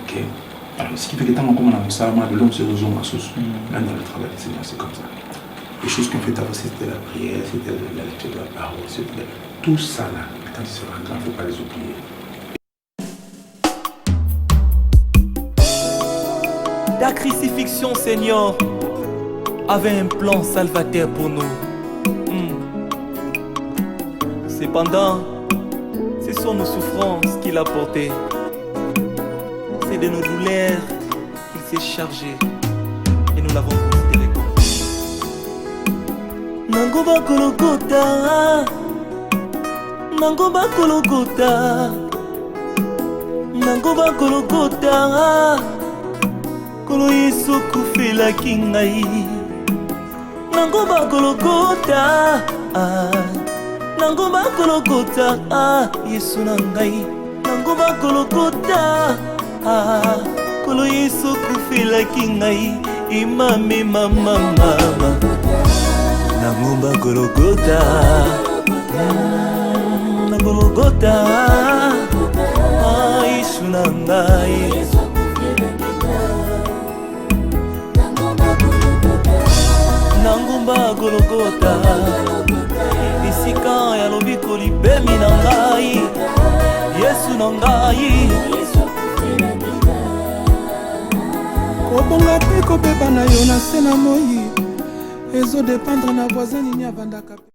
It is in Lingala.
Ok. Alors, ce qui fait que tant qu'on a ça, de l'homme se résout à sous. Même dans le travail du Seigneur, c'est comme ça. Les choses qu'on fait avant, c'était la prière, c'était la lecture de la parole, c'était tout ça là. Quand il sera grand, il ne faut pas les oublier. Ta crucifixion, Seigneur, avait un plan salvateur pour nous. Cependant, ce sont nos souffrances qu'il a portées. C'est de nos douleurs qu'il s'est chargé. Et nous l'avons considéré comme. Nangoba Golgotha, Nangoba Golgotha, Nangoba Golgotha, Kolo Yesu kufelaki ngai. Nangoba Golgotha, Nangoba Golgotha, Yesu na ngai. Nangoba Golgotha, Kolo Yesu kufelaki ngai. Imame mama mama. Nangoba Golgotha, na Golgotha, Yesu na ngai. Nangoba Golgotha, esika ya lobiko libemi na ngai. Yesu na ngai. Kobonga pe kobeba na yo na se na moi. Ezo dépendre na voisin nini avandaka.